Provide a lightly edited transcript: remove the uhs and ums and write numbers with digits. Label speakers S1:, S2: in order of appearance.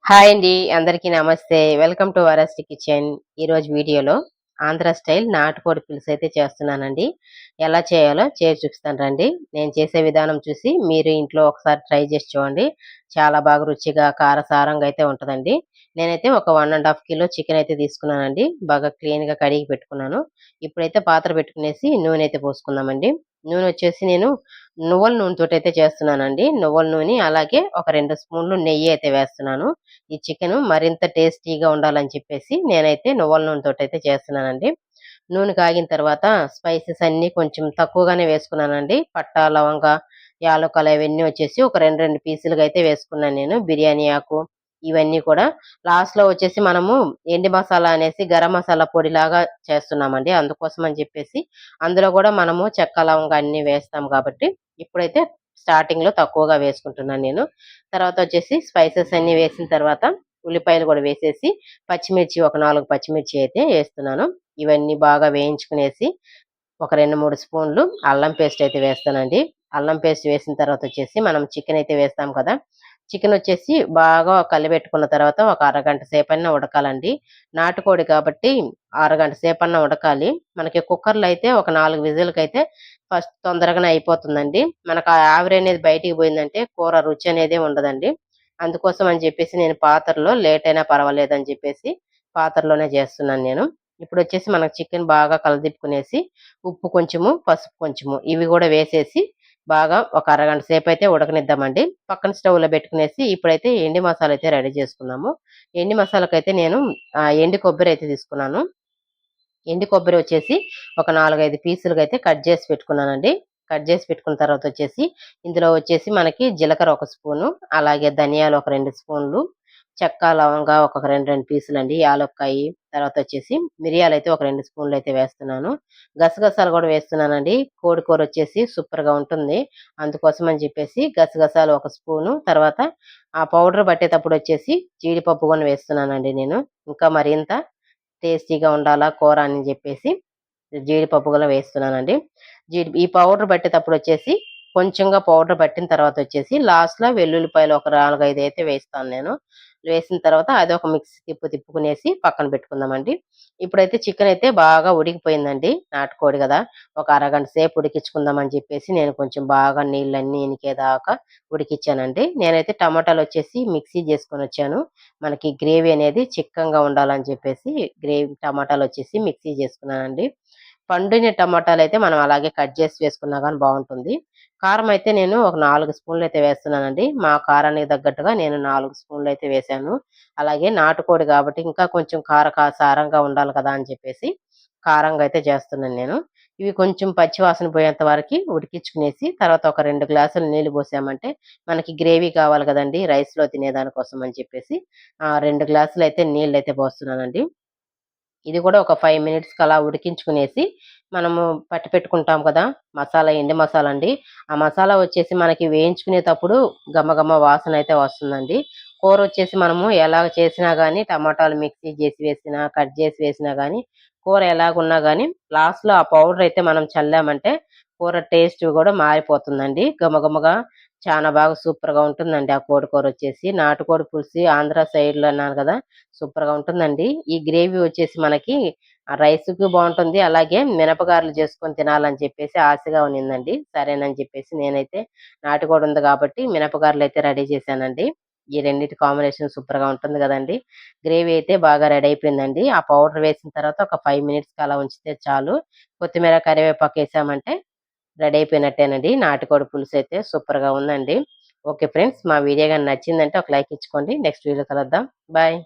S1: Hi అండి. అందరికీ నమస్తే. Welcome to Varasti kitchen. ఈరోజు వీడియోలో ఆంధ్ర స్టైల్ నాటుకోడి పులుసు అయితే చేస్తున్నానండి. ఎలా చేయాలో చేసి చూపిస్తాను రండి. నేను చేసే విధానం చూసి మీరు ఇంట్లో ఒకసారి ట్రై చేసి చూడండి. చాలా బాగా రుచిగా, కారసారంగా అయితే ఉంటదండి. నేనైతే ఒక 1 ½ కిలో చికెన్ అయితే తీసుకున్నానండి. బాగా క్లీన్‌గా కడిగి పెట్టుకున్నాను. ఇప్పుడైతే పాత్ర పెట్టుకునేసి నూనె అయితే పోసుకుందామండి. నూనె వచ్చేసి నేను నువ్వుల నూనెతోటైతే చేస్తున్నానండి. నువ్వుల నూనె అలాగే ఒక 2 స్పూన్లు నెయ్యి అయితే వేస్తున్నాను. ఈ చికెను మరింత టేస్టీగా ఉండాలని చెప్పేసి నేనైతే నువ్వుల నూనెతోటైతే చేస్తున్నానండి. నూనె కాగిన తర్వాత స్పైసెస్ అన్నీ కొంచెం తక్కువగానే వేసుకున్నానండి. పట్టా, లవంగా, యాలుకలు అవన్నీ వచ్చేసి ఒక 2 పీసులుగా అయితే వేసుకున్నాను నేను. బిర్యానీ ఆకు ఇవన్నీ కూడా లాస్ట్‌లో వచ్చేసి మనము ఎండు మసాలా అనేసి గరం మసాలా పొడిలాగా చేస్తున్నామండి. అందుకోసం అని చెప్పేసి అందులో గూడా మనము చెక్క, లవంగా అన్నీ వేస్తాం కాబట్టి ఇప్పుడైతే స్టార్టింగ్‌లో తక్కువగా వేసుకుంటున్నాను నేను. తర్వాత వచ్చేసి స్పైసెస్ అన్నీ వేసిన తర్వాత ఉల్లిపాయలు గూడా వేసేసి, పచ్చిమిర్చి ఒక 4 పచ్చిమిర్చి అయితే ఏస్తున్నాను. ఇవన్నీ బాగా వేయించుకునేసి, ఒక 2, 3 స్పూన్లు అల్లం పేస్ట్ అయితే వేస్తానండి. అల్లం పేస్ట్ వేసిన తర్వాత వచ్చేసి మనం చికెన్ అయితే వేస్తాం కదా! చికెన్ వచ్చేసి బాగా కలిపెట్టుకున్న తర్వాత ఒక అరగంట సేపన్నా ఉడకాలండి. నాటుకోడి కాబట్టి అరగంట సేపన్నా ఉడకాలి. మనకి కుక్కర్‌లో అయితే ఒక 4 విజిల్‌కైతే ఫస్ట్ తొందరగానే అయిపోతుందండి. మనకు ఆ ఆవిరి అనేది బయటికి పోయిందంటే కూర రుచి అనేదే ఉండదండి. అందుకోసం అని చెప్పేసి నేను పాత్రలో లేట్ అయినా పర్వాలేదని చెప్పేసి పాత్రలోనే చేస్తున్నాను నేను. ఇప్పుడొచ్చేసి మనకు చికెన్ బాగా కలదిప్పుకునేసి, ఉప్పు కొంచెము, పసుపు కొంచెము ఇవి గూడా వేసేసి బాగా ఒక అరగంట సేపయితే ఉడకనిద్దామండి. పక్కన స్టవ్‌లో పెట్టుకునేసి ఇప్పుడైతే ఎండు మసాలా అయితే రెడీ చేసుకుందాము. ఎండు మసాలాకైతే నేను ఎండు కొబ్బరైతే తీసుకున్నాను. ఎండు కొబ్బరి వచ్చేసి ఒక 4, 5 పీసులుగా అయితే కట్ చేసి పెట్టుకున్నానండి. కట్ చేసి పెట్టుకున్న తర్వాత వచ్చేసి ఇందులో వచ్చేసి మనకి జీలకర్ర ఒక స్పూను, అలాగే ధనియాలు ఒక 2 స్పూన్లు, చెక్క, లవంగా ఒక 2 పీసులండి, యాలక్కాయి, తర్వాత వచ్చేసి మిరియాలైతే ఒక 2 స్పూన్లయితే వేస్తున్నాను. గసగసాలు గూడా వేస్తున్నానండి. కోడి కూరొచ్చేసి సూపర్‌గా ఉంటుంది. అందుకోసం అని చెప్పేసి గసగసాలు ఒక స్పూను, తర్వాత ఆ పౌడర్ పట్టేటప్పుడొచ్చేసి జీడిపప్పు గూడా వేస్తున్నానండి నేను. ఇంకా మరింత టేస్టీగా ఉండాలా కూర అని జెప్పేసి జీడిపప్పు గూడా వేస్తున్నానండి. ఈ పౌడర్ పట్టేటప్పుడొచ్చేసి కొంచెంగా పౌడర్ పట్టిన తర్వాతొచ్చేసి లాస్ట్‌లో వెల్లుల్లిపాయలు ఒక 4, 5 అయితే వేస్తాను నేను. వేసిన తర్వాత అదొక మిక్స్ తిప్పుకునేసి పక్కన పెట్టుకుందామండి. ఇప్పుడైతే చికెనయితే బాగా ఉడికిపోయిందండి. నాటుకోడి గదా! ఒక అరగంట సేపు ఉడికించుకుందామని జెప్పేసి నేను కొంచెం బాగా నీళ్ళన్నీ ఇనికేదాకా ఉడికిచ్చానండి. నేనైతే టమాటాలొచ్చేసి మిక్సీ జేసుకొనొచ్చాను. మనకి గ్రేవీ అనేది చిక్కంగా ఉండాలని చెప్పేసి టమాటాలొచ్చేసి మిక్సీ చేసుకున్నానండి. పండిన టమాటాలైతే మనం అలాగే కట్ చేసి వేసుకున్నా గాని బావుంటుంది. కారమయితే నేను ఒక 4 స్పూన్లయితే వేస్తున్నానండి. మా కారానికి తగ్గట్టుగా నేను 4 స్పూన్లయితే వేశాను. అలాగే నాటుకోడి గాబట్టి ఇంకా కొంచెం సారంగా ఉండాలి కదా! అని చెప్పేసి కారంగా అయితే చేస్తున్నాను నేను. ఇవి కొంచెం పచ్చి వాసన పోయేంత వరకి ఉడికించుకునేసి తర్వాత ఒక 2 గ్లాసులు నీళ్లు పోసామంటే మనకి గ్రేవీ కావాలి గదండీ! రైస్‌లో తినేదాని కోసం అని చెప్పేసి 2 గ్లాసులయితే నీళ్లయితే పోస్తున్నానండి. ఇది గూడా ఒక 5 మినిట్స్‌కి అలా ఉడికించుకునేసి, మనము పట్టి పెట్టుకుంటాం కదా! మసాలా, ఎండు మసాలా అండి. ఆ మసాలా వచ్చేసి మనకి వేయించుకునేటప్పుడు గమగమ వాసనయితే వస్తుందండి. కూరొచ్చేసి మనము ఎలాగ చేసినా గానీ, టమాటాలు మిక్సీ జేసి వేసినా, కట్ జేసి వేసినా గానీ, కూర ఎలాగున్నా గానీ, లాస్ట్‌లో ఆ పౌడరయితే మనం చల్లామంటే, కూర టేస్ట్ గూడా మారిపోతుందండి. గమగమగా చానా బాగా సూపర్‌గా ఉంటుందండి ఆ కోడి కూరొచ్చేసి. నాటుకోడి పులుసు ఆంధ్ర సైడ్‌లో అన్నాను గదా! సూపర్‌గా ఉంటుందండి. ఈ గ్రేవీ వచ్చేసి మనకి రైస్‌కి బావుంటుంది. అలాగే మినపగారెలు చేసుకొని తినాలని చెప్పేసి ఆశగా ఉన్నిందండి. సరేనని చెప్పేసి నేనైతే నాటుకోడి ఉంది గాబట్టి మినపగారెలైతే రెడీ చేశానండి. ఈ రెండిటి కాంబినేషన్ సూపర్‌గా ఉంటుంది గదండీ! గ్రేవీ అయితే బాగా రెడీ అయిపోయిందండి. ఆ పౌడర్ వేసిన తర్వాత ఒక 5 మినిట్స్‌కి అలా ఉంచితే చాలు. కొత్తిమీర, కరివేపాకేసామంటే రెడీ అయిపోయినట్టేనండి. నాటుకోడి పులుసైతే సూపర్‌గా ఉందండి. Okay friends. మా వీడియో గాని నచ్చిందంటే ఒక లైక్ ఇచ్చుకోండి. నెక్స్ట్ వీడియోలో కలుద్దాం. బాయ్.